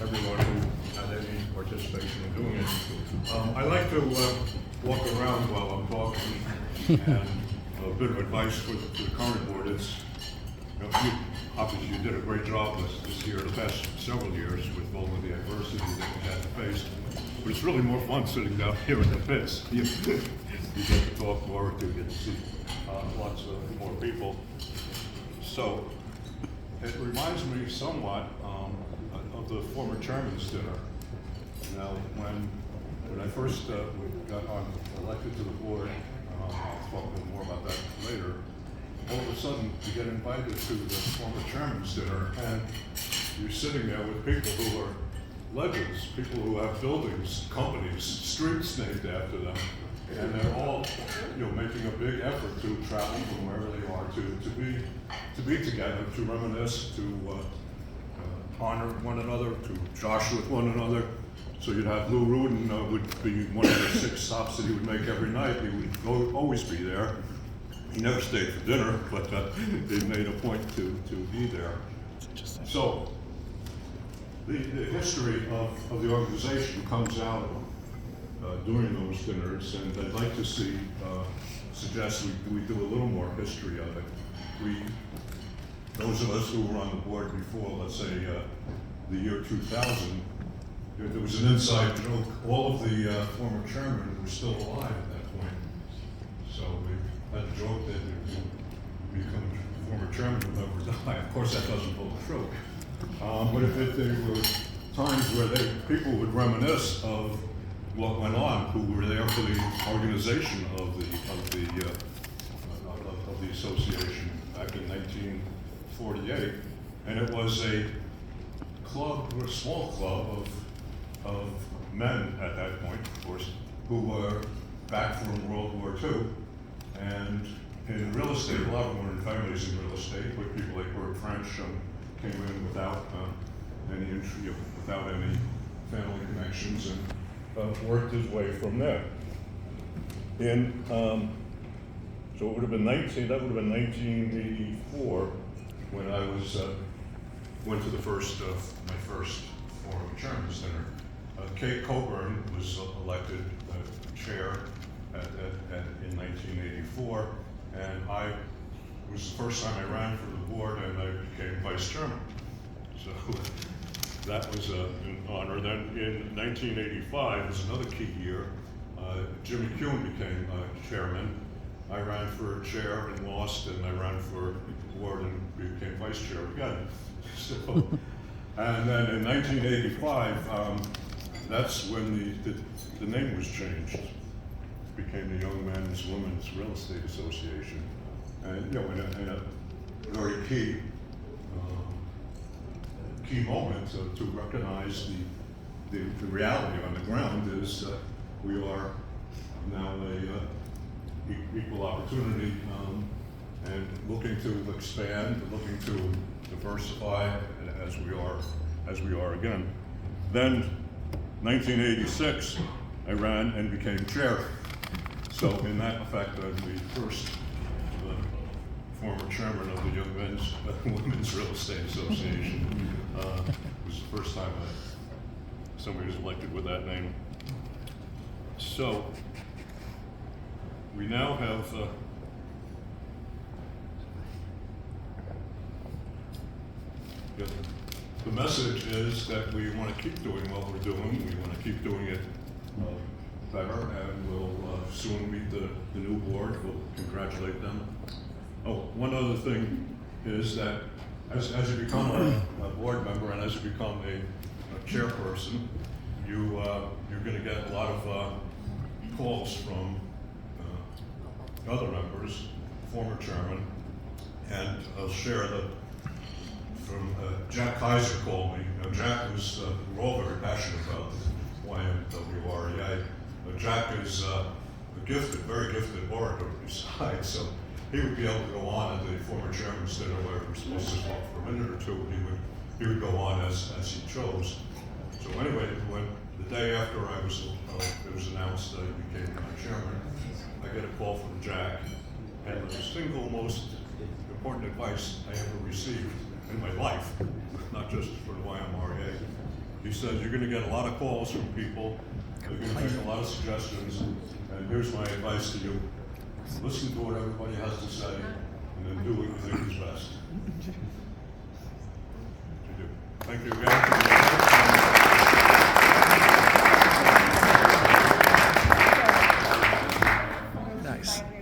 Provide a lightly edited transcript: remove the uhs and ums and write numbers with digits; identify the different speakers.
Speaker 1: everyone who had any participation in doing it. I like to walk around while I'm talking, and a bit of advice for the current board is, obviously you did a great job this year, the past several years, with all of the adversity that we had to face. But it's really more fun sitting down here in the pits. You get to talk more, you get to see lots of more people. So it reminds me somewhat of the former chairman's dinner. Now, when I first got elected to the board, I'll talk a little more about that later. All of a sudden, you get invited to the former chairman's dinner, and you're sitting there with people who are legends, people who have buildings, companies, streets named after them, and they're all, making a big effort to travel from wherever they are to be together, to reminisce, to honor one another, to josh with one another. So you'd have Lou Rudin would be one of the 6 stops that he would make every night. He would always be there. He never stayed for dinner, but they made a point to be there. So the history of the organization comes out during those dinners, and I'd like to suggest we do a little more history of it. Those of us who were on the board before, let's say the year 2000, there was an inside joke. All of the former chairmen were still alive at that point. So we had a joke that if you become former chairman, you'll never die. Of course, that doesn't hold true. But if there were times where people would reminisce of what went on, who were there for the organization of the association back in 1948, and it was a club, or a small club of men at that point, of course, who were back from World War II, and in real estate, a lot of them were in families in real estate, but people like Bert French came in without any family connections, and worked his way from there. So it would have been 1984 when I went to the my first forum chairman's dinner. Kate Coburn was elected chair in 1984, and it was the first time I ran for the board, and I became vice chairman. So that was an honor. Then in 1985 was another key year. Jimmy Kuhn became chairman. I ran for chair and lost, and I ran for board and became vice chair again. So, and then in 1985, that's when the name was changed. It became the Young Men's Women's Real Estate Association. And in a very key moment to recognize the reality on the ground is we are now a equal opportunity and looking to expand, looking to diversify as we are again. Then 1986, I ran and became chair. So in that effect, I'm the first former chairman of the Young Men's Women's Real Estate Association. It was the first time somebody was elected with that name. So we now have the message is that we want to keep doing what we're doing. We want to keep doing it better, and we'll soon meet the new board. We'll congratulate them. Oh, one other thing is that as you become a board member and as you become a chairperson, you're going to get a lot of calls from other members, former chairman, and I'll share that from Jack Kaiser called me. Jack was, we're all very passionate about YMWREA. Jack is a very gifted orator besides, so he would be able to go on at the former chairman's dinner where we're supposed to talk for a minute or two. He would go on as he chose. So anyway, when the day after it was announced that I became chairman, I get a call from Jack, and the single most important advice I ever received in my life, not just for the YMRA. He says you're gonna get a lot of calls from people, they're gonna make a lot of suggestions, and here's my advice to you. Listen to what everybody has to say, and then do what you think is best. Thank you again.